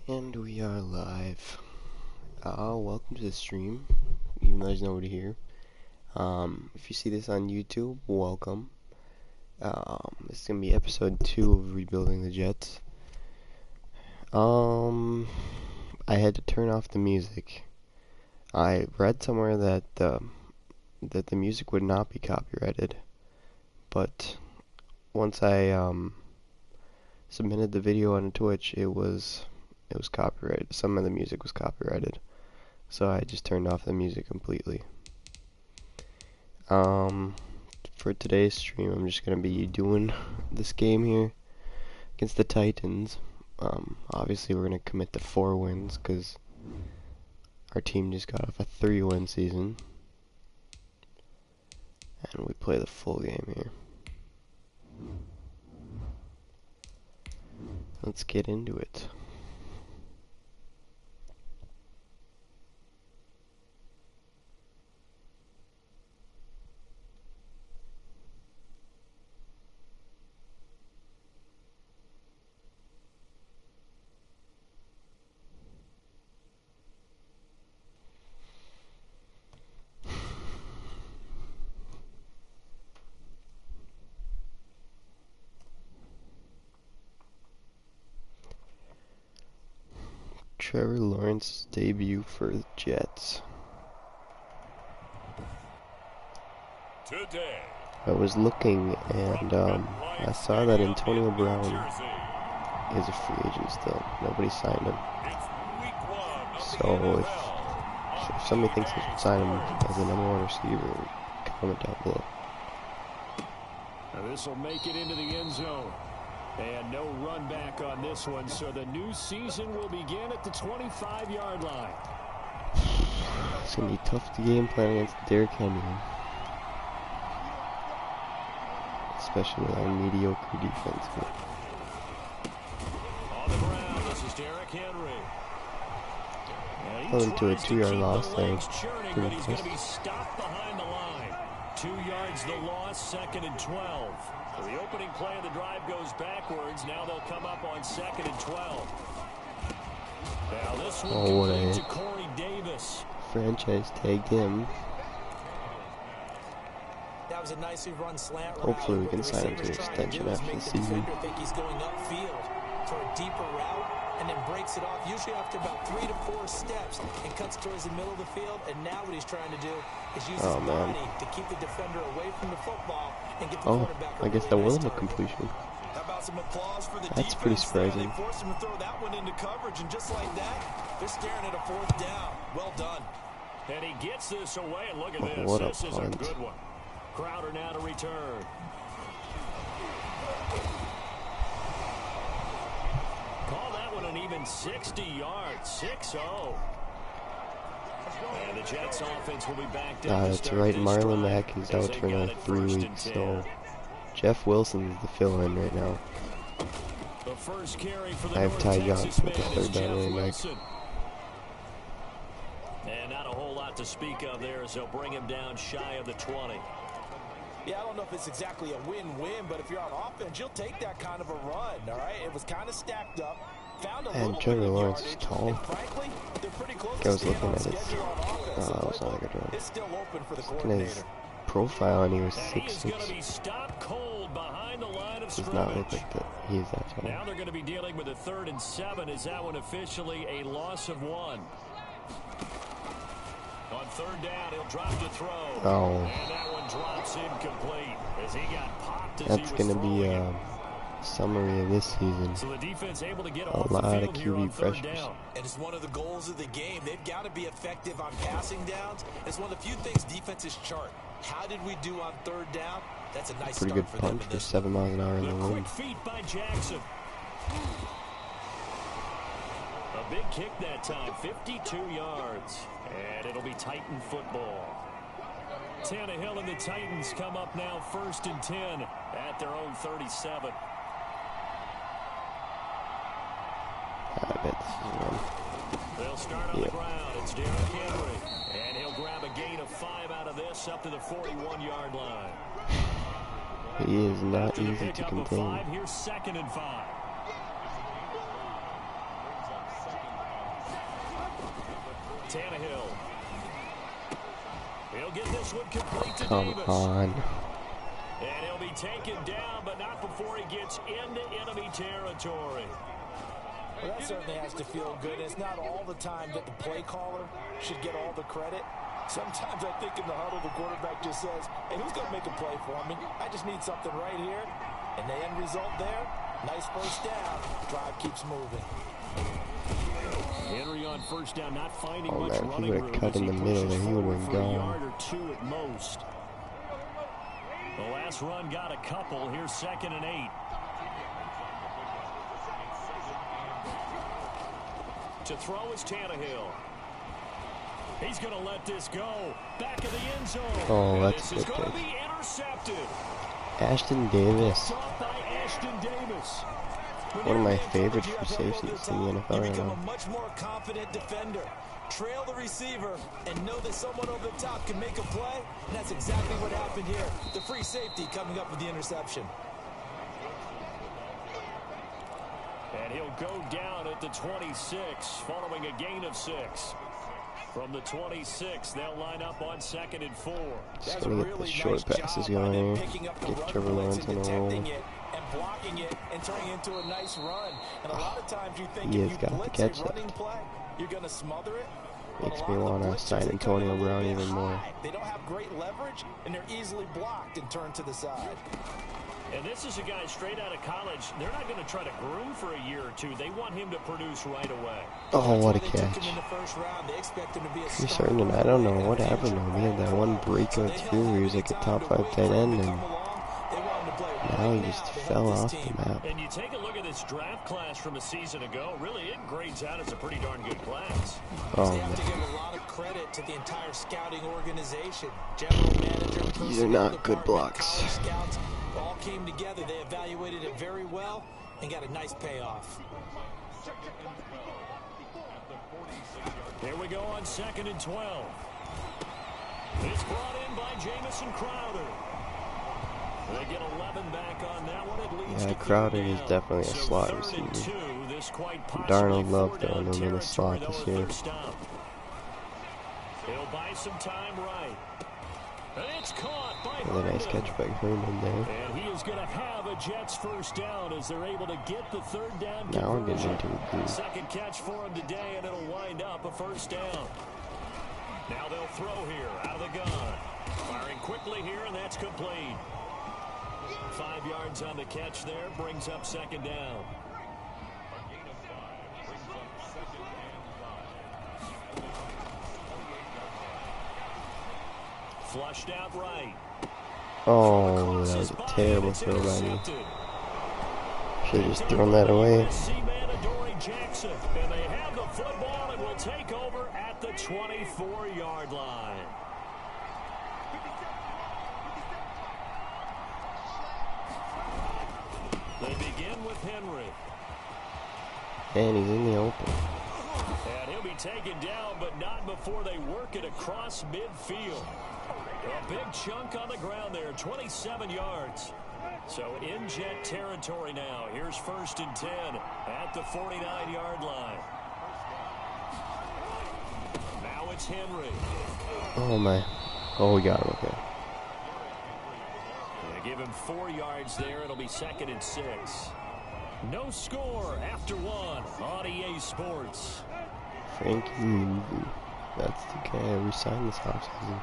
And we are live. Welcome to the stream, even though there's nobody here. If you see this on YouTube, welcome. This is gonna be episode 2 of Rebuilding the Jets. I had to turn off the music. I read somewhere that the music would not be copyrighted, but once I submitted the video on Twitch, it was copyrighted. Some of the music was copyrighted, so I just turned off the music completely. For today's stream, I'm just gonna be doing this game here against the Titans. Obviously we're gonna commit to 4 wins because our team just got off a 3-win season, and we play the full game here. Let's get into it. Trevor Lawrence's debut for the Jets. Today, I was looking and I saw that Antonio Brown is a free agent still. Nobody signed him. So if somebody thinks they should sign him as a number 1 receiver, comment down below. Now this will make it into the end zone. And no run back on this one, so the new season will begin at the 25-yard line. It's going to be tough to game plan against Derrick Henry, especially with our mediocre defense. On the ground, this is Derrick Henry. Fell into a 2-yard loss there. But he's going to be stopped behind the line. 2 yards the loss, 2nd and 12. So the opening play of the drive goes backwards. Now they'll come up on 2nd and 12. Now this one goes to Corey Davis. Franchise tagged him. That was a nicely run slant. Hopefully we can sign him to an extension after the season. I think he's going upfield for a deeper route and then breaks it off, usually after about 3 to 4 steps, and cuts towards the middle of the field. And now what he's trying to do is use his body to keep the defender away from the football and get the quarterback. I guess that wasn't a completion. How about some applause for the That's pretty surprising. They forced him to throw that one into coverage, and just like that, they're staring at a 4th down. Well done. And he gets this away, and look at this. What This a is a punt. good one. Crowder now to return. Call that one an even 60 yards. 6-0. And the Jets offense will be back down. That's right. Marlon Mack is out for another 3 weeks, so Jeff Wilson is the fill-in right now. The first carry for the I have Ty Johnson with the North Texas 3rd down running back. Wilson. And not a whole lot to speak of there as they'll bring him down shy of the 20. Yeah, I don't know if it's exactly a win-win, but if you're on offense, you'll take that kind of a run, all right? It was kind of stacked up. And Trevor Lawrence is tall. Frankly, they're pretty close I was to looking at staying his, on schedule on offense. it was not a good run. It's still open for the Looking at his coordinator. profile, and he was And he is going to 6'6". be stopped cold behind the line of Does not look scrimmage. like that. He is that tall. Now they're going to be dealing with a 3rd and 7. Is that one officially a loss of 1? On 3rd down, he'll drop to throw. Oh. And that one drops incomplete as he got popped as That's he was going to be throwing a summary of this season. So the defense able to get A off the lot of field here on QB 3rd pressures. down. And it's one of the goals of the game. They've got to be effective on passing downs. It's one of the few things defenses chart. How did we do on 3rd down? That's a nice Pretty start good for them punt in for this. 7 miles an hour in The the quick wind. feet by Jackson. A big kick that time, 52 yards. And it'll be Titan football. Tannehill and the Titans come up now 1st and 10 at their own 37. I bet this is one. They'll start on the ground. It's Derrick Henry. And he'll grab a gain of 5 out of this up to the 41-yard line. He is not After the easy to pickup of contain. 5, here's 2nd and 5. Tannehill. He'll get this one complete to Come Davis. on. And he'll be taken down, but not before he gets into enemy territory. Well, that certainly has to feel good. It's not all the time that the play caller should get all the credit. Sometimes I think in the huddle, the quarterback just says, hey, who's going to make a play for me? I just need something right here. And the end result there, nice first down. Drive keeps moving. Henry on first down, not finding Oh much man, if he running would room have cut as in he the middle pushes there, he would forward have for been a gone. yard or two at most. The last run got a couple. Here's 2nd and 8. To throw is Tannehill. He's going to let this go. Back of the end zone. Oh, and that's this is a good going to pick. be intercepted. Ashton Davis. Off by Ashton Davis. One of my favorite free safeties in the NFL you right become now. a much more confident defender. Trail the receiver and know that someone over the top can make a play. And that's exactly what happened here. The free safety coming up with the interception. And he'll go down at the 26 following a gain of 6. From the 26, they'll line up on 2nd and 4. Just gonna get the short passes going here. Get Trevor Lawrence on a roll. And blocking it and turning it into a nice run. And a lot of times you think He if has you got to blitz catch a that. running play, you're going to smother it. Makes me want to sign Antonio Brown even more. They don't have great leverage, and they're easily blocked and turned to the side. And this is a guy straight out of college. They're not going to try to groom for a year or two. They want him to produce right away. Oh, what a That's why they took catch. him in the first round. They expect him to be a Chris star. Herndon, I don't know what happened to him. He had that one breakout series where he was like a top 5 tight end, and now he just fell off the map. And you take a look at this draft class from a season ago. Really, it grades out as a pretty darn good class. Oh, They have man. to give a lot of credit to the entire scouting organization. General manager, These are not good department, blocks. college scouts all came together. They evaluated it very well and got a nice payoff. Here we go on 2nd and 12. It's brought in by Jamison Crowder. They get 11 back on that one. It leads Yeah, to Crowder third is down. definitely a So slot 3rd and receiver. 2, this quite Darnold possibly loved 4 throwing down him in the slot territory, this though, a year. first down. He'll buy some time right. And it's caught by Really nice Herndon. catch by Herndon there. And he is going to have a Jets first down as they're able to get the 3rd down Now we're getting conversion. into a groove. Second catch for him today, and it'll wind up a first down. Now they'll throw here out of the gun. Firing quickly here, and that's complete. 5 yards on the catch there, brings up 2nd down. Flushed out right. Oh, that was a terrible throw by me. Should have just thrown that away. Jackson, and they have the football and will take over at the 24-yard line. They begin with Henry. And he's in the open. And he'll be taken down, but not before they work it across midfield. A big chunk on the ground there, 27 yards. So in Jet territory now. Here's 1st and 10 at the 49-yard line. Now it's Henry. Oh, my. Oh, we got him. Okay. They give him 4 yards there. It'll be 2nd and 6. No score after 1 on EA Sports. Frankie Movie. That's the guy we signed this offseason.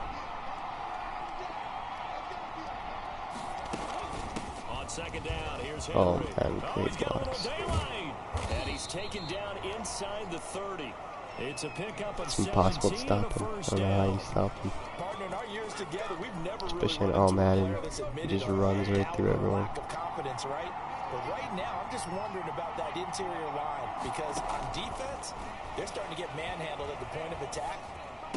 On 2nd down, here's Henry. Oh, man, great he's got a blocks. little daylight. And he's taken down inside the 30. It's a pickup of It's impossible to 17 stop and a him. I first don't know how down. you stop him. Partner, in our years together, we've never Especially in really all run into a Madden. player that's He admitted just on runs a right through doubt or everyone. lack of confidence, right? But right now, I'm just wondering about that interior line because on defense, they're starting to get manhandled at the point of attack.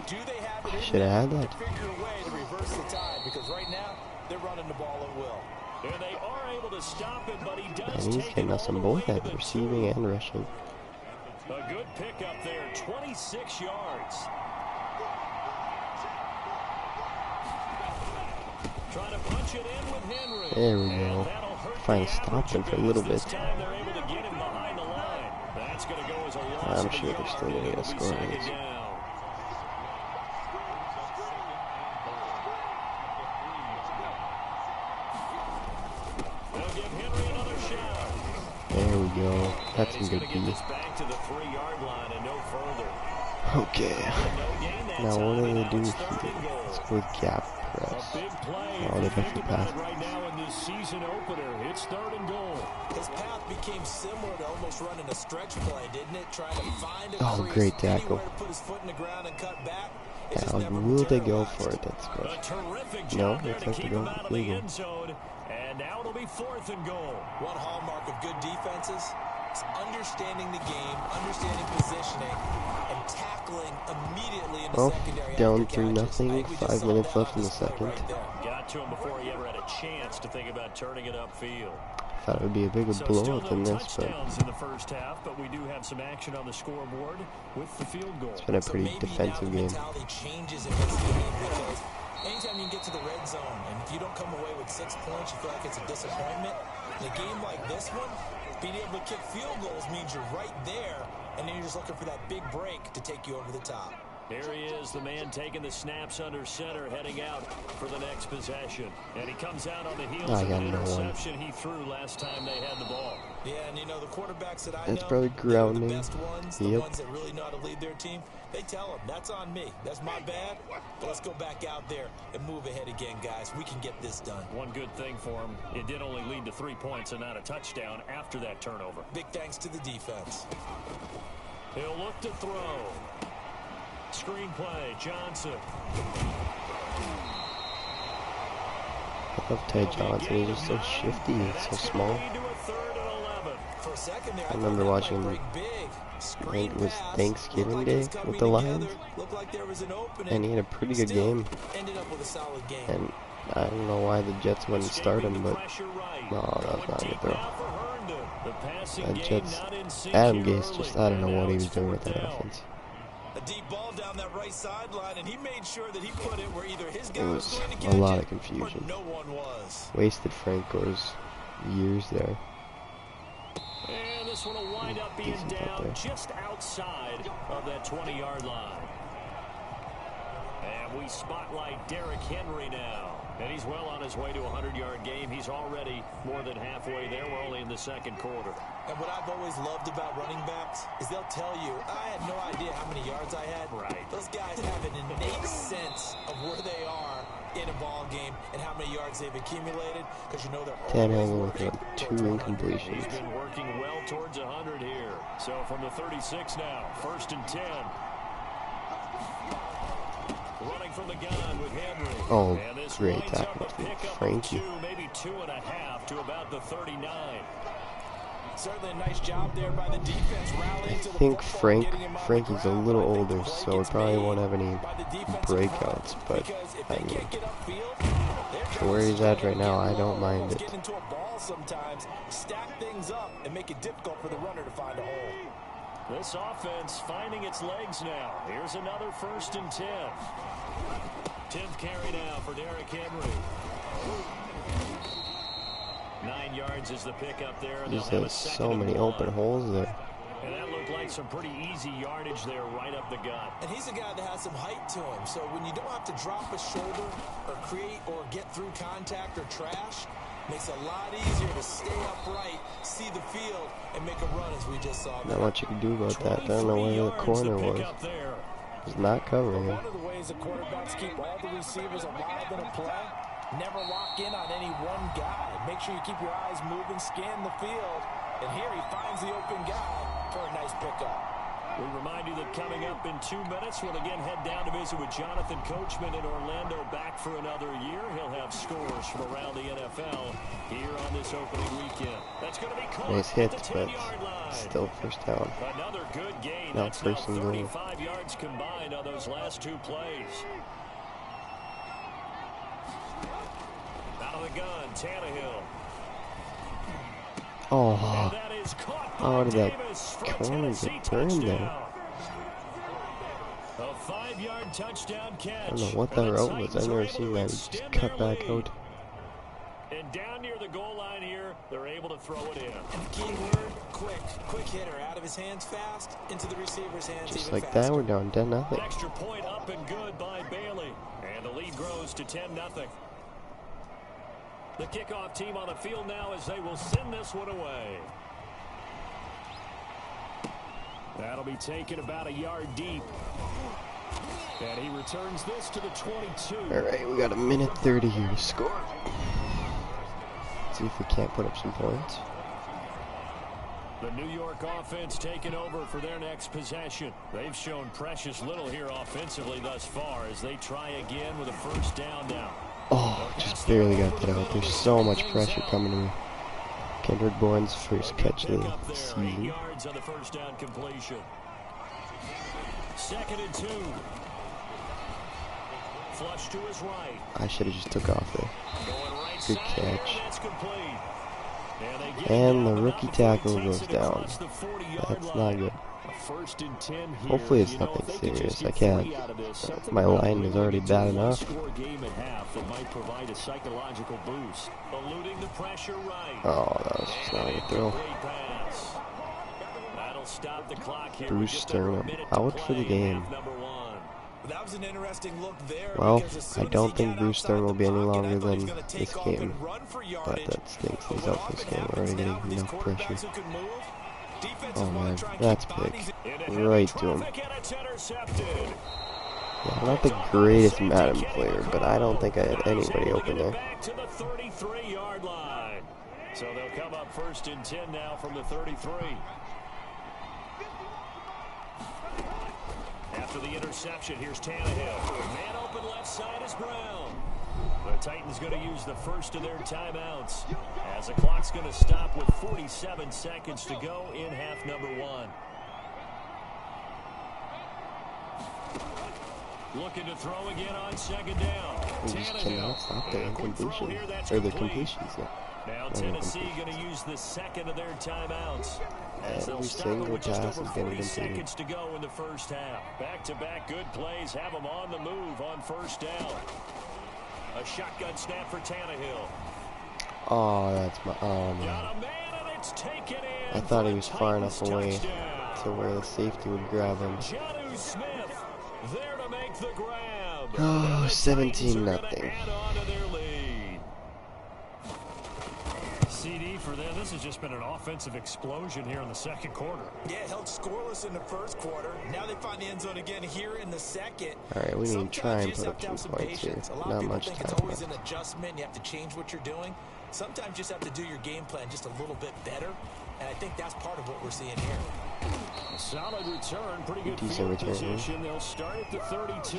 Do they have it in Should have had them that. to figure a way to reverse the tide? Because right now, they're running the ball at will. And they are able to stop him, but he does And he's take getting it us all on the both way to ends, the receiving 2. and rushing. A good pickup there, 26 yards. Trying to punch it in with Henry. There we And go. that'll hurt Finally the stopped him average for a of little it. bit. This time they're able to get him behind the line. That's going to go as a loss I'm of a sure they're yard, still and going to it'll get a be score. 2nd down. go. That's some good D. Okay. Now what do they do here? Let's go with gap press. Oh, they actually passed. Right now in this season opener, it's 3rd and goal. His path became similar to almost running a stretch play, didn't it? Trying to find a crease, great tackle. anywhere to put his foot in the ground and cut back. Will they go for it? That's good. No, looks like they go legal. And now it'll be 4th and goal. One hallmark of good defenses is understanding the game, understanding positioning, and tackling immediately in the secondary. Down 3-0, 5 minutes left in the second. Got to him before he ever had a chance to think about turning it upfield. Thought it would be a bigger blowout than this, but in the first half, but we do have some action on the scoreboard with the field goal. It's been a pretty defensive game. Changes in this game because anytime you can get to the red zone, and if you don't come away with 6 points, you feel like it's a disappointment. In a game like this one, being able to kick field goals means you're right there, and then you're just looking for that big break to take you over the top. There he is, the man taking the snaps under center, heading out for the next possession. And he comes out on the heels of an interception he threw last time they had the ball. Yeah, and you know, the quarterbacks that I know, probably grounding. The best ones, the ones that really know how to lead their team, they tell them, that's on me. That's my bad. But let's go back out there and move ahead again, guys. We can get this done. One good thing for him, it did only lead to 3 points and not a touchdown after that turnover. Big thanks to the defense. He'll look to throw. Screenplay, Johnson. I love Ty Johnson. He's just so shifty and so small. I remember watching him. It was Thanksgiving Day with the Lions, and he had a pretty good game. And I don't know why the Jets wouldn't start him, but no, that's not a good throw. That Jets, Adam Gase just, I don't know what he was doing with that offense. A deep ball down that right sideline, and he made sure that he put it where either his guy was going to a catch lot it, of confusion. or no one was. Wasted Franco's years there. And this one will wind up being down just outside of that 20-yard line. And we spotlight Derrick Henry now. And he's well on his way to a 100-yard game. He's already more than halfway there. We're only in the second quarter. And what I've always loved about running backs is they'll tell you, I had no idea how many yards I had. Right. Those guys have an innate sense of where they are in a ball game and how many yards they've accumulated, because you know they're always working with 2 incompletions. He's been working well towards 100 here. So from the 36 now, 1st and 10. Running from the gun with Henry. Oh, great tackle from Frankie. Maybe 2.5 to about the 39. Certainly a nice job there by the defense rallying to the I think Frankie's a little older, so he probably won't have any breakouts, but I mean, for where he's at right now, I don't mind it. Get into a ball sometimes, stack things up, and make it difficult for the runner to find a hole. This offense finding its legs now. Here's another 1st and 10. 10th carry now for Derrick Henry. 9 yards is the pickup there. And there's so many open holes there. And that looked like some pretty easy yardage there right up the gut. And he's a guy that has some height to him. So when you don't have to drop a shoulder or create or get through contact or trash, makes it a lot easier to stay upright, see the field, and make a run as we just saw. Not much you can do about that. I don't know where the corner was. He's not covering him. One of the ways the quarterbacks keep all the receivers alive in a play, never lock in on any one guy. Make sure you keep your eyes moving, scan the field, and here he finds the open guy for a nice pickup. We remind you that coming up in 2 minutes, we'll again head down to visit with Jonathan Coachman in Orlando, back for another year. He'll have scores from around the NFL here on this opening weekend. That's going to be caught. Nice hit, but still first down. Another good gain. Not That's now first and goal. 35 yards combined on those last 2 plays. Out of the gun, Tannehill. Oh, And that is caught by how did that Davis for corner Tennessee get turned there? touchdown. A 5-yard touchdown catch. I don't know what that route was. I've never seen that. He just cut back out. And down near the goal line here, they're able to throw it in. And the key word, quick. Quick hitter, out of his hands fast, into the receiver's hands Just even like faster. that, we're down 10-0. Extra point up and good by Bailey. And the lead grows to 10-0. The kickoff team on the field now as they will send this one away. That'll be taken about a yard deep. And he returns this to the 22. Alright, we got a minute 30 here to score. See if we can't put up some points. The New York offense taking over for their next possession. They've shown precious little here offensively thus far as they try again with a first down now. Oh, just barely got that out. There's so much pressure coming to me. Kendrick Bourne's first catch of the season. 8 yards on the first down completion. 2nd and 2. Flush to his right. I should have just took off there. Good catch. And the rookie tackle goes down. That's not good. Hopefully it's nothing serious. I can't. My line is already bad enough. Oh, that was just not a good throw. Bruce Sternum out for the game. That was an interesting look there. Well, I don't think Bruce Stern will be any longer than this game, but that stinks. He's out for this game. We're already getting enough pressure. Oh man, that's big. Right to him. Yeah, I'm not the greatest Madden player, but I don't think I had anybody open there. So they'll come up 1st and 10 now from the 33. After the interception, here's Tannehill. Man open left side is Brown. The Titans going to use the first of their timeouts as the clock's going to stop with 47 seconds to go in half number 1. Looking to throw again on 2nd down. We just cannot stop the incompletion. Or the completions. Now Tennessee going to use the 2nd of their timeouts. Every single pass is getting completed. Seconds to go in the first half. Back-to-back good plays have them on the move on 1st down. A shotgun snap for Tannehill. Oh, that's my. Oh man. I thought he was far enough away to where the safety would grab him. Smith there to make the grab. Oh, 17-0. CD for them. This has just been an offensive explosion here in the 2nd quarter. Yeah, held scoreless in the 1st quarter. Now they find the end zone again here in the 2nd. All right, we need to try and put up some points here. Not much time. It's always an adjustment. You have to change what you're doing. Sometimes you just have to do your game plan just a little bit better. And I think that's part of what we're seeing here. A solid return. Pretty good Decent field return, position. They'll start at the 32.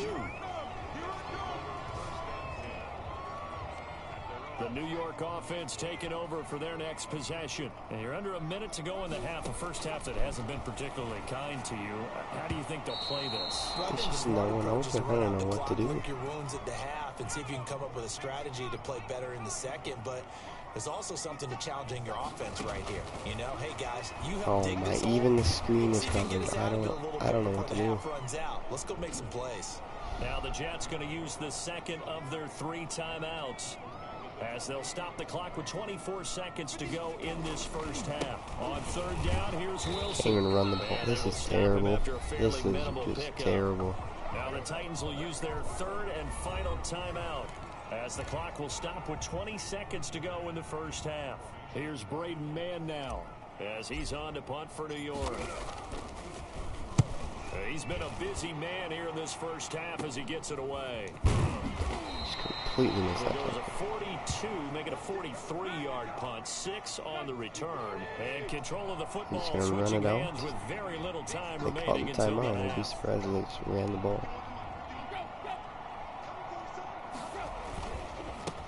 The New York offense taking over for their next possession. And you're under a minute to go in the half, a first half that hasn't been particularly kind to you. How do you think they'll play this? There's just no one open. I don't know what to do. Your wounds at the half and see if you can come up with a strategy to play better in the 2nd. But there's also something to challenging your offense right here. You know, hey guys, you help dig this hole. Even the screen is covered. I don't know what to do. Let's go make some plays. Now the Jets going to use the 2nd of their 3 timeouts, as they'll stop the clock with 24 seconds to go in this first half. On 3rd down, here's Wilson. Can't even run the ball. This is terrible. This is just terrible. Now the Titans will use their 3rd and final timeout, as the clock will stop with 20 seconds to go in the first half. Here's Braden Mann now, as he's on to punt for New York. He's been a busy man here in this first half as he gets it away. Just completely missed that. It was a 42, make it a 43-yard punt, 6 on the return, and control of the football. He's going to run it out. With very little time they remaining called the until timeout. I'd be surprised if they just ran the ball.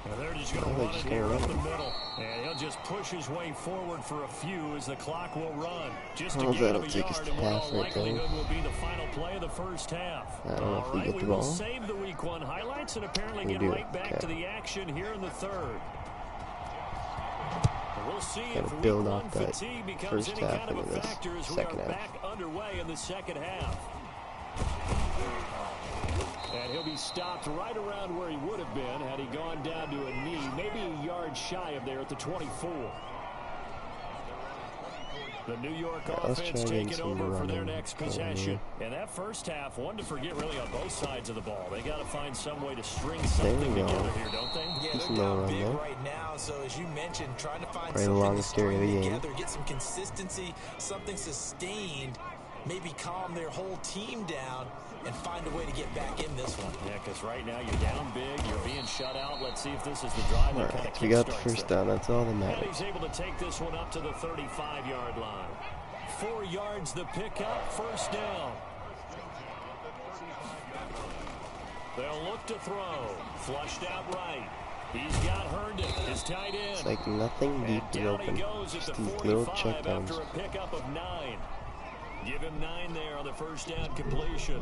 And they're just going to run it here up the middle. And he'll just push his way forward for a few as the clock will run. Just to that'll give take him a us yard, to and half all right there. likelihood will be the final play of the first half. I don't know if we get the we will ball. save the week 1 highlights and apparently We get do. right back Okay. to the action here in the 3rd. We'll see Gotta if build week off 1 that fatigue becomes first any half kind of a into this factor as we second are half. back underway in the 2nd half. And he'll be stopped right around where he would have been had he gone down to a knee, maybe a yard shy of there at the 24. The New York offense taking over for their next possession. And that first half, one to forget really on both sides of the ball. They got to find some way to string something together here, don't they? Yeah, they're down big right now. So as you mentioned, trying to find something to string together, get some consistency, something sustained. maybe calm their whole team down and find a way to get back in this one. Yeah, because right now you're down big, you're being shut out. Let's see if this is the drive that kind of we got the kickstarts first them. down. That's all that And matters. he's able to take this one up to the 35-yard line. 4 yards the pickup, first down. They'll look to throw. Flushed out right. He's got Herndon, his tight end. It's like nothing deep is open. Just these little check downs. After a pickup of 9. Give him 9 there on the first down completion.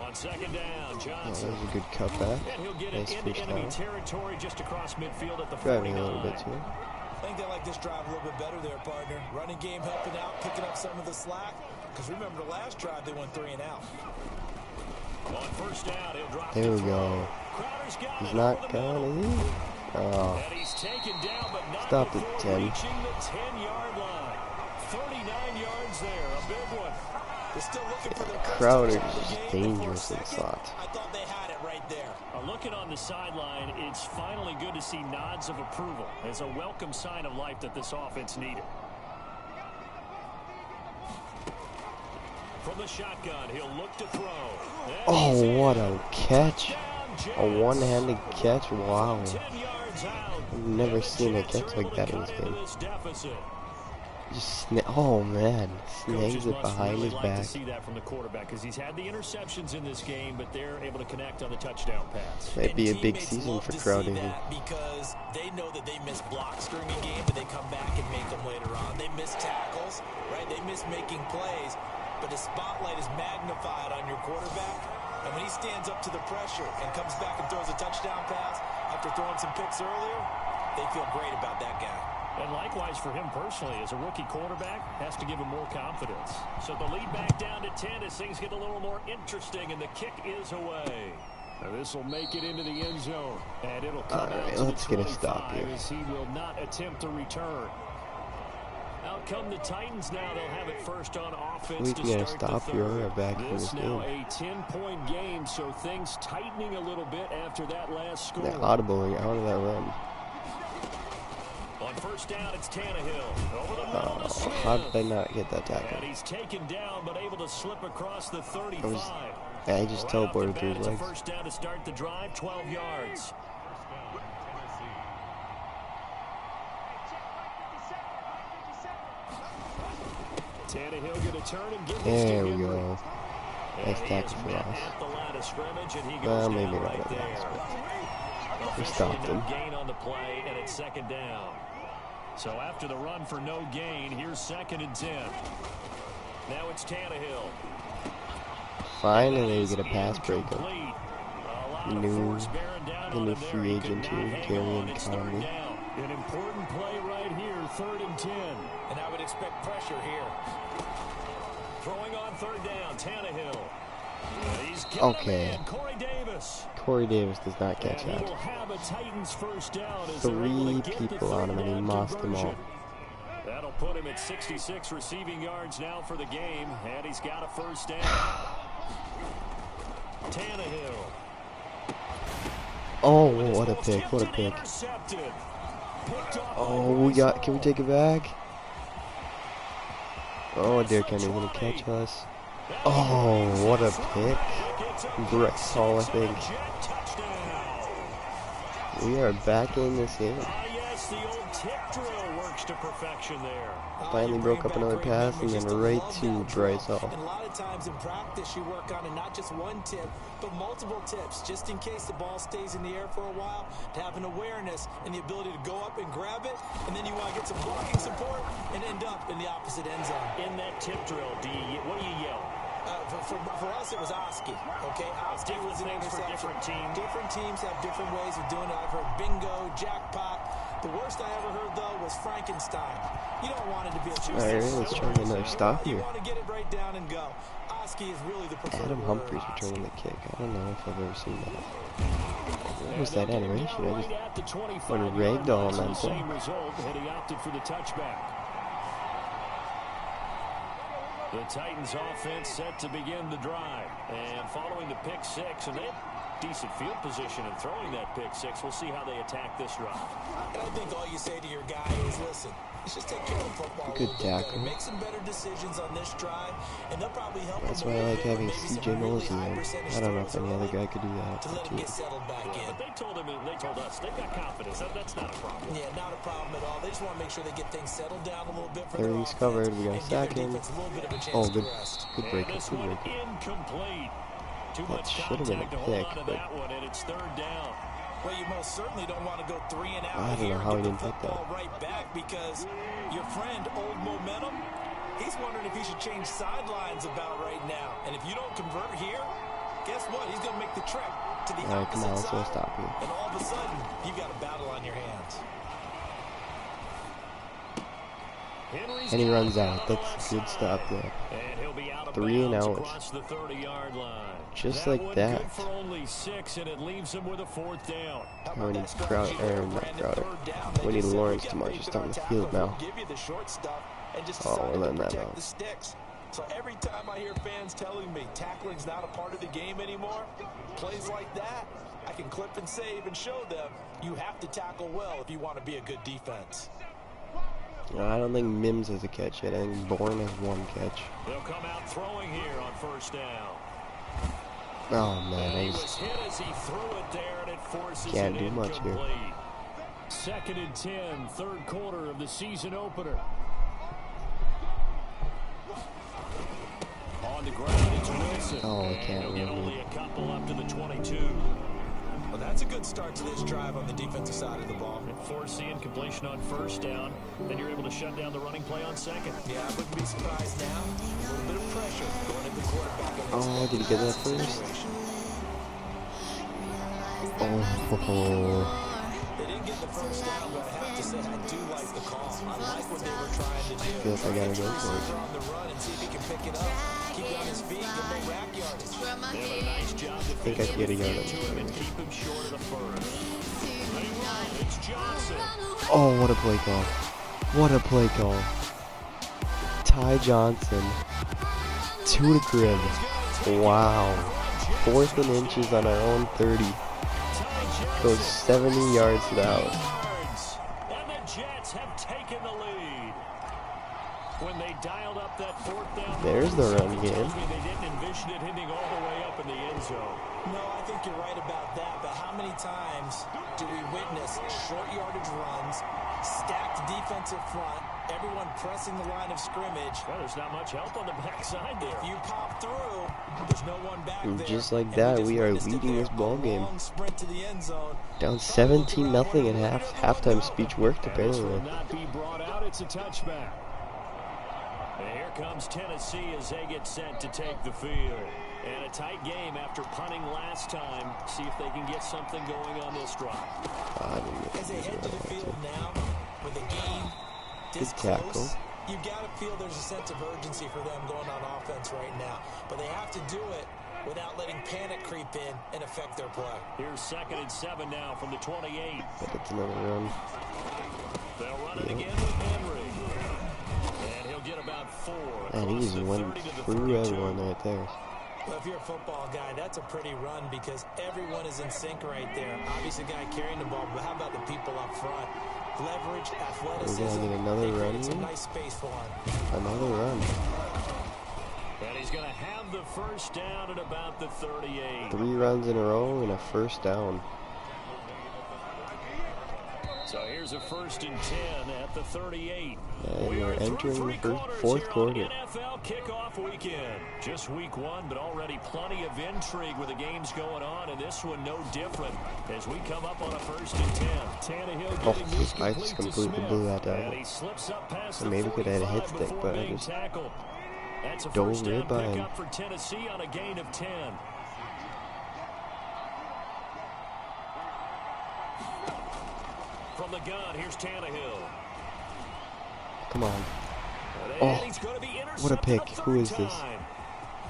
On second down, Johnson. Yeah, that was a good cutback. And he'll get Nice it into first enemy down. territory just across midfield at the 49. Driving a little bit too. I think they like this drive a little bit better there, partner. Running game helping out, picking up some of the slack. Because remember the last drive, they went 3 and out. On first down, he'll drop There we the go. Crowder's got He's it not over the going, middle. is he? Oh, And he's taken down, but not stopped before at 10. reaching the 10-yard line. 39 yards there, a big one. They're still looking for their Crowder's first touchdown of the just game, but for a dangerous in the second, slot. I thought they had it right there. Looking on the sideline, it's finally good to see nods of approval. It's a welcome sign of life that this offense needed. From the shotgun, he'll look to throw. Oh, what a catch. A one-handed catch. Wow. 10 yards out. I've never seen a catch like that in this game. Just oh man, snags it behind his like back. to see that from the quarterback because he's had the interceptions in this game, but they're able to connect on the touchdown pass. Might be a big Teammates season love for to see Crowder. that because they know that they miss blocks during a game, but they come back and make them later on. They miss tackles, right? They miss making plays, but the spotlight is magnified on your quarterback. And when he stands up to the pressure and comes back and throws a touchdown pass after throwing some picks earlier, they feel great about that guy. And likewise for him personally, as a rookie quarterback, has to give him more confidence. So the lead back down to 10 as things get a little more interesting, and the kick is away. Now this will make it into the end zone, and it'll come out to let's the get a stop 25 here. as he will not attempt to return. Out come the Titans now. They'll have it first on offense We to can get a start stop the here. third. We're back in This this now game. a 10-point game, so things tightening a little bit after that last score. They're audibling out of that run. On first down, it's Tannehill. Over the middle to Smith. How did they not get that tackle? And he's taken down, but able to slip across the 35. Yeah, he just Right off the teleported bat, through his it's a legs. first down to start the drive, 12 yards. Tannehill going to turn and give this to There we Henry. go. Nice tackle for Met us. at the line of scrimmage, and he goes Well, down maybe not right at there. last, but we Officially stopped no him. gain on the play, and it's second down. So after the run for no gain, here's 2nd and 10. Now it's Tannehill. Finally, we get a pass breakup. Incomplete. A lot The of new- force bearing down the on new him there. free He could agent not here, hang Darian on. It's third Conley. down. An important play right here, 3rd and 10. And I would expect pressure here. Throwing on 3rd down, Tannehill. He's got Okay. a man, Corey Davis. Corey Davis does not catch And he that. will have a Titans first down as they're able Three to get the people on him, and he third mossed down them all. conversion. That'll put him at 66 receiving yards now for the game, and he's got a first down. Tannehill. Oh, what a pick! What a pick! Intercepted. Picked off Oh, by we got. Bryce Can we Hall. take it back? Oh, Derrick Henry's gonna catch us. Oh, what a pick! Bryce Hall, I think. We are back in this game. Yes, the old tip drill works to perfection there. Finally broke up another pass, and then right to Bryce Hall. And a lot of times in practice, you work on it, not just one tip, but multiple tips, just in case the ball stays in the air for a while, to have an awareness and the ability to go up and grab it, and then you want to get some blocking support and end up in the opposite end zone. In that tip drill, what do you yell? For us, it was Oski. Okay, Oski Different was an things for interception. different teams. Different teams have different ways of doing it. I've heard bingo, jackpot. The worst I ever heard, though, was Frankenstein. You don't want it to be a All right, let's try to get another stop You here. want to get it right down and go. Oski is really the preferred Adam word. Humphries returning the kick. I don't know if I've ever seen that. What was that animation? I just what a ragdoll on that thing. Same result, and he opted for the touchback. The Titans offense set to begin the drive. And following the pick six, and they have decent field position in throwing that pick six. We'll see how they attack this drive. And I think all you say to your guy is, listen, let's just take care of football Good a little bit tackle. better. Make some better decisions on this drive, and they'll probably help That's him why a I little like bit having with maybe C.J. some really Mosley high there. percentage I don't know if throws any other early guy could do that to on let the him team. get settled back in. But they told us they've got confidence. That's not a problem. Yeah, not a problem at all. They just want to make sure they get things settled down a little bit for Everything's their offense covered. We got and give their second. defense a little bit of a chance Oh, to good. rest. Good And break. this Good one break. incomplete. Too That much should have been a contact to hold pick, on to but that one, and it's third down. Well, you most certainly don't want to go 3 and out I don't here know and how he get the didn't pick football that. right back, because your friend, Old Momentum, he's wondering if he should change sidelines about right now. And if you don't convert here, guess what? He's going to make the trek to the Alright, come on, opposite let's go side. stop you. And all of a sudden, you've got a battle on your hands. And he runs out. That's good stuff there. And he'll be out of 3 and bounds out. across the 30-yard line. Just that like one that. good for only 6, and it leaves him with a 4th down. We need Crowder, not Crowder. We need Lawrence to march us down the field now. Oh, we're letting that out. So every time I hear fans telling me tackling's not a part of the game anymore, plays like that, I can clip and save and show them you have to tackle well if you want to be a good defense. I don't think Mims has a catch yet. I think Bourne has 1 catch. They'll come out throwing here on 1st down. Oh man, And I he was just hit as he threw it there, and it forces can't it do much here. incomplete. 2nd and 10, 3rd quarter of the season opener. On the ground, it's Wilson. Oh, I And can't he'll get really. only a couple up to the 22. Well, that's a good start to this drive on the defensive side of the ball. Force the incompletion on 1st down, then you're able to shut down the running play on 2nd. Yeah, I wouldn't be surprised now. A little bit of pressure going at the quarterback. Oh, did he get that first? Oh, They didn't get the 1st down, but I have to say I do like the call. I like what they were trying to do. I feel like I gotta go for it. On the run and see if he can pick it up. Keep it on his feet, get no rack yardage. They have a nice job I think I can get a yard on to him and this. keep him short of the 1st. They run. It's Johnson. Oh, what a play call. What a play call. Ty Johnson. To the crib. Wow. 4th and inches on our own 30. Goes 70 yards to the house. And the Jets have taken the lead. When they dialed up that 4th down, There's the run something game. tells me they didn't envision it hitting all the way up in the end zone. No, I think you're right about that, but how many times do we witness short yardage runs, stacked defensive front, everyone pressing the line of scrimmage? Well, there's not much help on the backside there. If you pop through, there's no one back And there. just like And that, just we are witnessed it leading there. this ball A game. long sprint to the end zone. Down 17-0 at halftime. Speech worked And this will apparently. not be brought out. It's a touchback. And here comes Tennessee as they get set to take the field. And a tight game after punting last time. See if they can get something going on this drive. As they head to the field now, with the game this Good tackle. close, you've got to feel there's a sense of urgency for them going on offense right now. But they have to do it without letting panic creep in and affect their play. Here's 2nd and 7 now from the 28. But it's another run. They'll run it again with Henry. And he'll get about 4. And he Across just the went 30 to the through 32. everyone right there. Well, if you're a football guy, that's a pretty run because everyone is in sync right there. Obviously, the guy carrying the ball, but how about the people up front? Leverage, athleticism. We're gonna get another they run created some here? nice space for him. Another run. And he's going to have the 1st down at about the 38. 3 runs in a row and a 1st down. So here's a 1st and 10 at the 38. And We we're are through entering 3 the quarters fourth here on quarter. NFL kickoff weekend. Just week 1, but already plenty of intrigue with the games going on, and this one no different as we come up on a 1st and 10. Tannehill Oh, getting this I complete just to completely Smith, blew that and down. he slips up past And the maybe could have had a 45 hit stick, before but I being just tackled. That's a dove 1st down right by him. pickup for Tennessee on a gain of 10. From the gun, here's Tannehill. Come on. And Oh, he's gonna be what a intercepted pick. a Who third is this? time.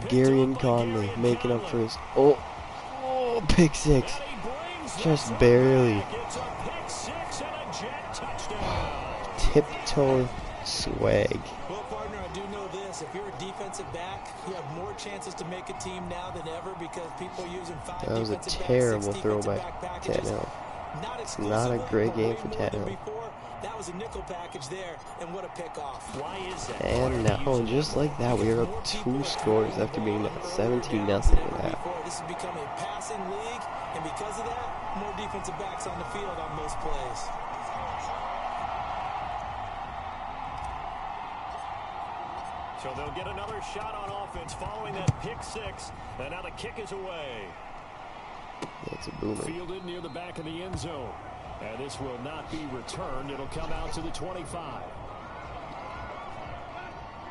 Gary and Picked up by Conley Gary and making up for Conley. his... Oh, pick 6. And he brings this Just one barely. back. It's a pick 6 and a Jet touchdown. Tiptoe swag. Well, partner, I do know this. If you're a defensive back, you have more chances to make a team now than ever because people are using 5 That was a defensive backs, terrible 6 throw defensive by back packages. Tannehill. Not Not a exclusively, great but game way for more than Tannehill. before. That was a nickel package there, and what a pickoff. Why is that? And now, just like that, we are up 2 scores after being at 17-0 in half. This has become a passing league, and because of that, more defensive backs on the field on most plays. So they'll get another shot on offense following that pick six. And now the kick is away. It's a boomer. Fielded near the back of the end zone. And this will not be returned. It'll come out to the 25.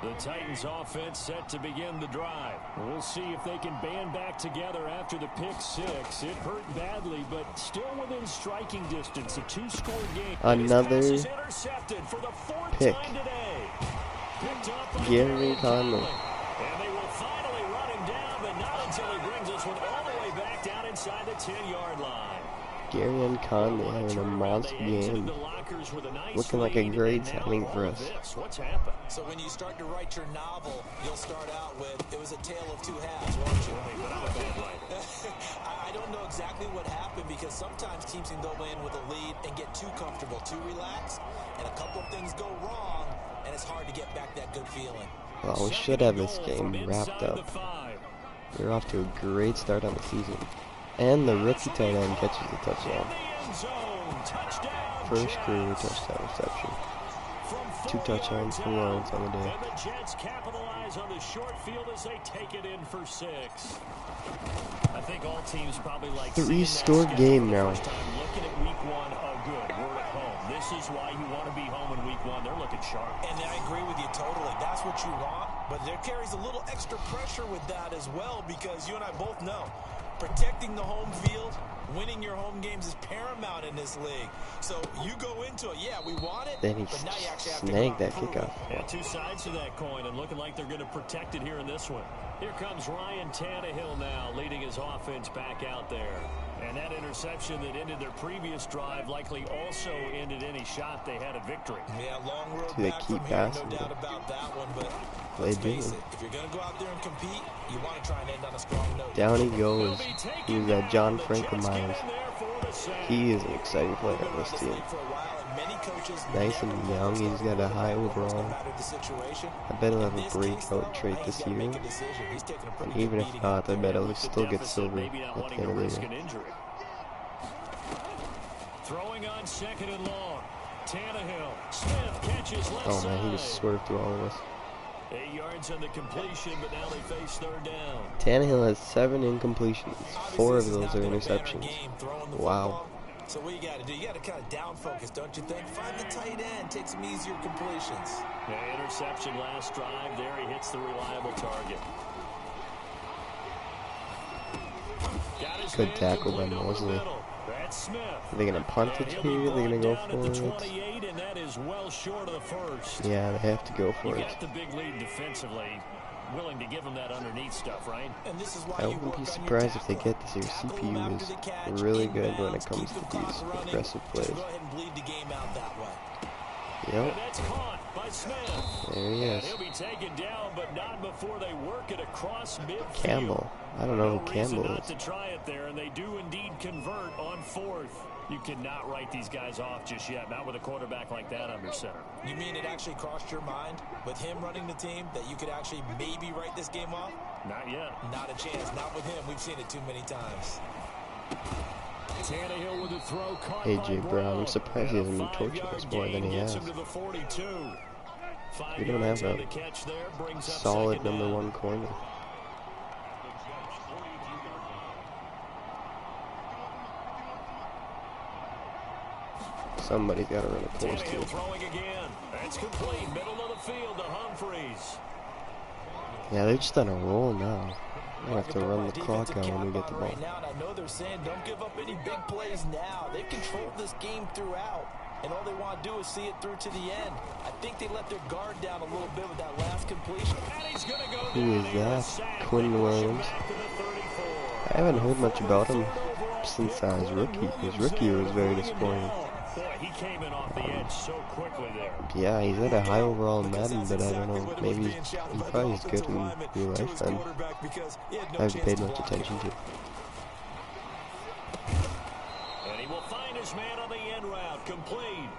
The Titans offense set to begin the drive. We'll see if they can band back together after the pick six. It hurt badly, but still within striking distance. A 2-score game. Another intercepted for the 4th pick. time today. Picked up by Gary Conley. And they will finally run him down, but not until he brings this one all the way back down inside the 10-yard line. Gary and Conley having a monster game. Looking like a great signing for us. What's happened? So when you start to write your novel, you'll start out with, it was a tale of two halves, won't you? I don't know exactly what happened, because sometimes teams can go in with a lead and get too comfortable, too relaxed, and a couple of things go wrong, and it's hard to get back that good feeling. Well, we should have this game wrapped up. We're off to a great start on the season. And the rookie tight end catches the touchdown. First career touchdown reception. 2 touchdowns for Lawrence on the day. And the Jets capitalize on the short field as they take it in for 6. I think all teams probably like 3-score game now. Looking at week 1, oh good, we're at home. This is why you want to be home in week 1. They're looking sharp. And I agree with you totally. That's what you want, but there carries a little extra pressure with that as well, because you and I both know protecting the home field, winning your home games is paramount in this league. So you go into it, yeah, we want it, then he but now you actually have to snagged that kickoff. And 2 sides to that coin, and looking like they're going to protect it here in this one. Here comes Ryan Tannehill now, leading his offense back out there. And that interception that ended their previous drive likely also ended any shot they had at victory. Yeah, long road They back keep from here, passing, no doubt about that one, but they let's do. face it, if you're going to go out there and compete, you want to try and end on a strong note. Down he goes. He's that John Franklin-Myers. He is an exciting player on this team. Nice and young. He's got a high overall. I bet he'll have a breakout trait this year. And even if not, I bet he'll still get silver at the end of the year. Throwing on 2nd and long. Tannehill. Smith catches left Oh man, he just swerved through all of us. 8 yards on the completion, but now they face 3rd down. Tannehill has 7 incompletions. 4 of those are interceptions. Wow. So what you got to do, you got to kind of down focus, don't you think? Find the tight end, take some easier completions. Yeah, interception last drive. There he hits the reliable target. Good tackle by Mosley. Are they going to punt it here? Are they going to go for it? And that is well short of the first. Yeah, they have to go for it. Got the big lead defensively. Willing to give them that underneath stuff, right? And this is why I wouldn't be surprised if they get this here. CPU is really good when it comes to these aggressive plays. Yep. That's caught by Smith. There he is. He'll be taken down, but not before they work it across midfield. Campbell. I don't know who Campbell not is. to try it there, and they do indeed convert on 4th. You cannot write these guys off just yet, not with a quarterback like that under center. You mean it actually crossed your mind with him running the team that you could actually maybe write this game off? Not yet. Not a chance. Not with him. We've seen it too many times. Tannehill with a throw caught A.J. by Brown. I'm surprised he hasn't been torturing us more than he has. We don't have a solid number 1 corner. Somebody's got to run a course too. Throwing again. That's complete. Middle of the field to Humphreys. Yeah, they're just on a roll now. We'll have to run the clock out when we get the ball. Right now, and I know they're saying don't give up any big plays now. They've controlled this game throughout, and all they want to do is see it through to the end. I think they let their guard down a little bit with that last completion. Who is that? Quinn Williams. I haven't heard much about him since his rookie. His rookie was very disappointing. Boy, he came in off the edge so quickly there. Yeah, he's at a high overall in Madden, but I don't know. Maybe he probably is good in real life then. I haven't paid much attention to. And he will find his man on the end route, complete.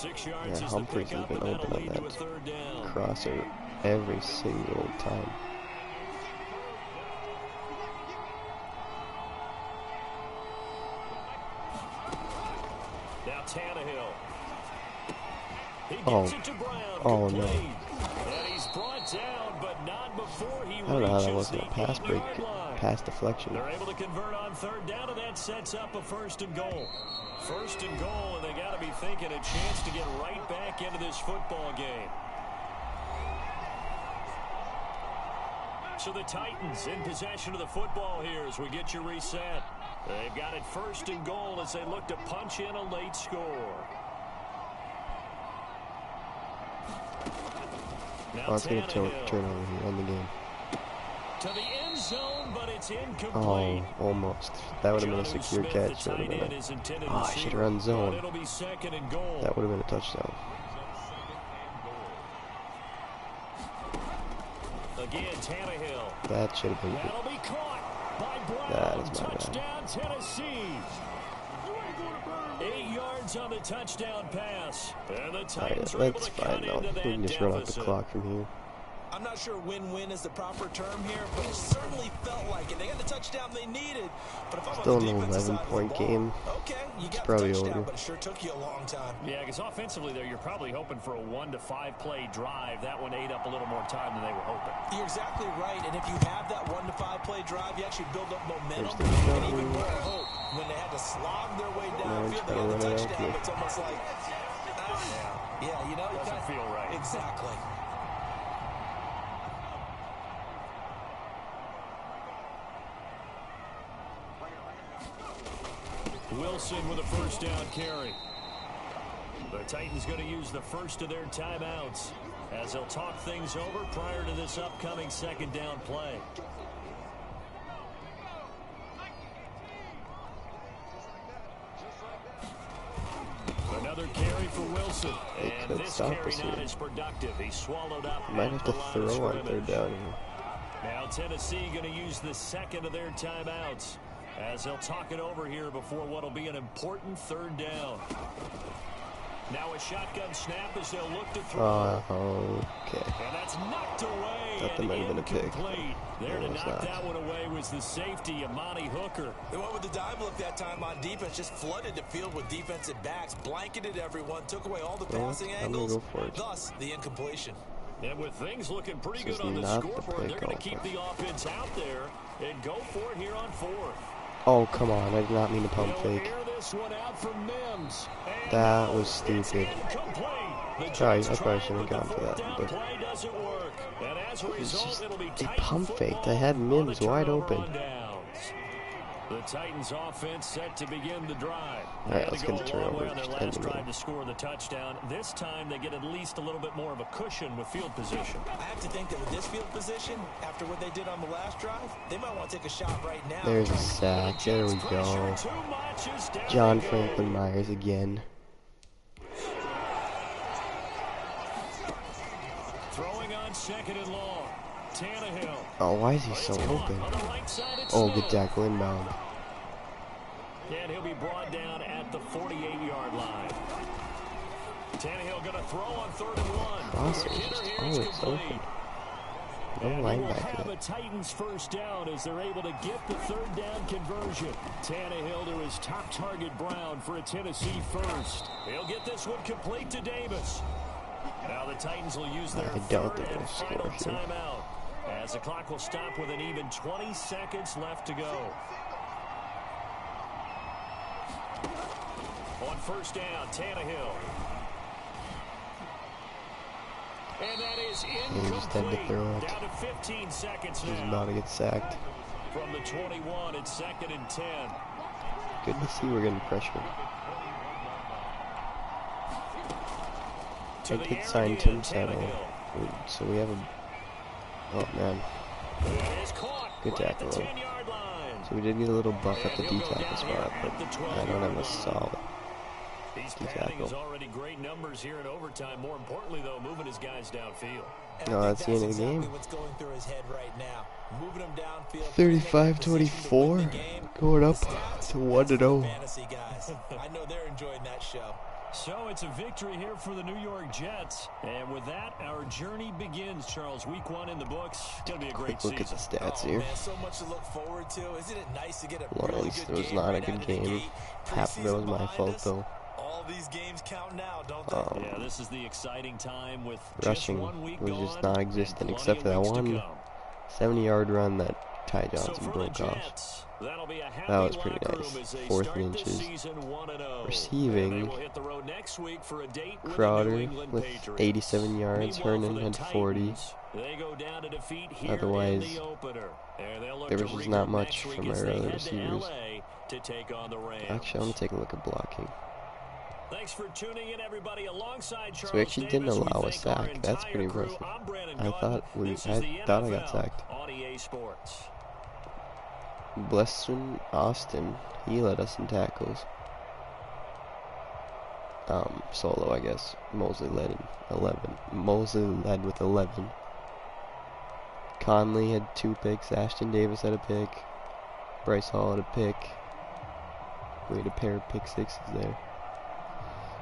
6 yards Yeah, is the Humphreys has pickup, been and that'll open on lead to a that third down. crosser every single time. Now Tannehill. He Oh. gets it to Brown. Oh, Complete. no. And he's brought down, but not before he I don't know how that reaches wasn't the a pass break, 8-yard line. pass deflection. They're able to convert on third down, and that sets up a 1st and goal. 1st and goal, and they got to be thinking a chance to get right back into this football game. So the Titans in possession of the football here as we get you reset. They've got it 1st and goal as they look to punch in a late score. Now Oh, it's going to turn over here on the game. To the end zone, but it's incomplete. Oh, almost. That would have been a secure catch. Oh, I should have run zone. It'll be 2nd and goal. That would have been a touchdown. Again, Tannehill. That should have been good. That'll be caught by Brown. That is my Touchdown, Tennessee. 8 yards on the touchdown pass. And the Titans are able That's to cut fine though. into We that can just run out the deficit. clock from here. I'm not sure win-win is the proper term here, but it certainly felt like it. They got the touchdown they needed. But if I'm Still on the an defensive side of the 11-point ball, game. okay, you It's got probably the touchdown, over. but it sure took you a long time. Yeah, because offensively there, you're probably hoping for a 1 to 5 play drive. That one ate up a little more time than they were hoping. You're exactly right, and if you have that 1 to 5 play drive, you actually build up momentum There's the and even more hope. When they had to slog their way downfield to get the touchdown, it's almost like, yeah, you know, it doesn't feel right. Exactly. Wilson with a 1st down carry. The Titans going to use the first of their timeouts as they'll talk things over prior to this upcoming 2nd down play. Another carry for Wilson. And this carry not as productive. He swallowed up. Might have to throw on 3rd down here. Now Tennessee going to use the 2nd of their timeouts as they'll talk it over here before what will be an important 3rd down. Now a shotgun snap as they'll look to throw. Okay. And that's knocked away. Thought that might have been a pick. There to knock not. that one away was the safety, Amani Hooker. They went with the dive look that time on defense, just flooded the field with defensive backs, blanketed everyone, took away all the passing angles, go for it. thus the incompletion. And with things looking pretty This good is on the not the scoreboard, play they're going to call, keep the offense out there and go for it here on 4th. Oh, come on. I did not mean to pump fake. This one out from Mims. That was stupid. Sorry, I probably shouldn't have gone for that. But Play doesn't work. And as a it was result, just it'll be a tight pump faked. football I had on Mims the wide turnover open. on downs. The Titans offense set to begin the drive. All right, let's get the turnover. On their Just end last the drive game. to score the touchdown. This time they get at least a little bit more of a cushion with field position. I have to think that with this field position, after what they did on the last drive, they might want to take a shot right now. There's a sack. There we go. John Franklin Myers again. Throwing on 2nd and long. Tannehill. Oh, why is he so open? Oh, good tackle inbound. And he'll be brought down at the 48-yard line. Tannehill going to throw on 3rd and 1. Crosser is just always open. No And we will have linebacker. a Titans 1st down as they're able to get the 3rd down conversion. Tannehill to his top target, Brown, for a Tennessee 1st. He'll get this one complete to Davis. Now the Titans will use their I don't 3rd think and they'll score final here. timeout as the clock will stop with an even 20 seconds left to go. On 1st down, Tannehill. And that is just had to incomplete. throw it. Down to 15 seconds He's now. about to get sacked. From the 21, it's 2nd and 10. Good to see we're getting pressure. I did sign Tim Saddle, so we have a... Oh, man. Good tackle, though. So we did get a little buff at the D-tackle spot, but I don't have a solid D-tackle. Already great numbers here in overtime. More importantly, though, moving his guys downfield. No, that's the end of the game. What's going through his head right now. Moving him downfield. 35-24, going up to 1-0. Fantasy guys. I know they're enjoying that show. So it's a victory here for the New York Jets. And with that, our journey begins, Charles. Week 1 in the books. It's going to be a great Quick look season. at the stats here. Man, so much to look forward to. Isn't it nice to get a really Lawrence, good it was game not right a good out of the game. gate? Half of it was my fault, though. All these games count now, don't they? Yeah, this is the exciting time with Rushing just 1 week was gone just non-existent, and except for plenty that of weeks to one go. 70-yard run that Ty So Johnson for broke the off. Jets, that'll be a happy That was pretty locker nice. room as they 4th start and the inches. season 1-0. Receiving, And they will hit the road next week for a date with the New Crowder England with Patriots. 87 yards. Meanwhile, Hernan for the had 40. Titans, they go down to defeat here Otherwise, in the opener. And they'll look there to was just regroup not much next week from our as they other head to receivers. LA to take on the Rams. Actually, I want to take a look at blocking. Thanks for tuning in, everybody. Alongside Charles So we actually didn't Davis, we allow a thank our sack. That's entire pretty crew. impressive. I'm Brandon I Gaudin. thought I got sacked. On EA Sports. Bleston Austin, he led us in tackles. Solo, I guess. Mosley led in 11. Mosley led with 11. Conley had 2 picks. Ashton Davis had a pick. Bryce Hall had a pick. We had a pair of pick sixes there.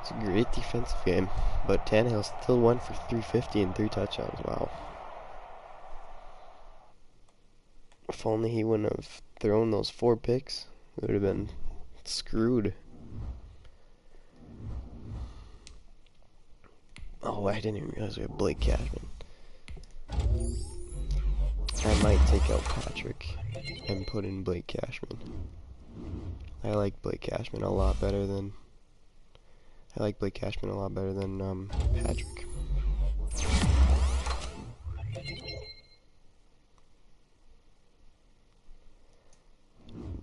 It's a great defensive game, but Tannehill still went for 350 and 3 touchdowns. Wow. If only he wouldn't have thrown those 4 picks, we would have been screwed. Oh, I didn't even realize we had Blake Cashman. I might take out Patrick and put in Blake Cashman. I like Blake Cashman a lot better than Patrick.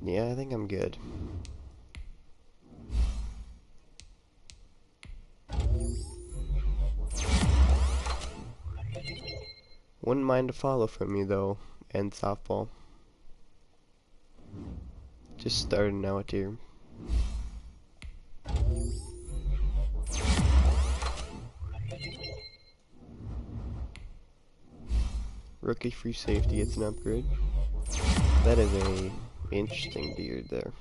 Yeah, I think I'm good. Wouldn't mind a follow from you though, and softball. Just starting out here. Rookie free safety gets an upgrade. That is a interesting beard there.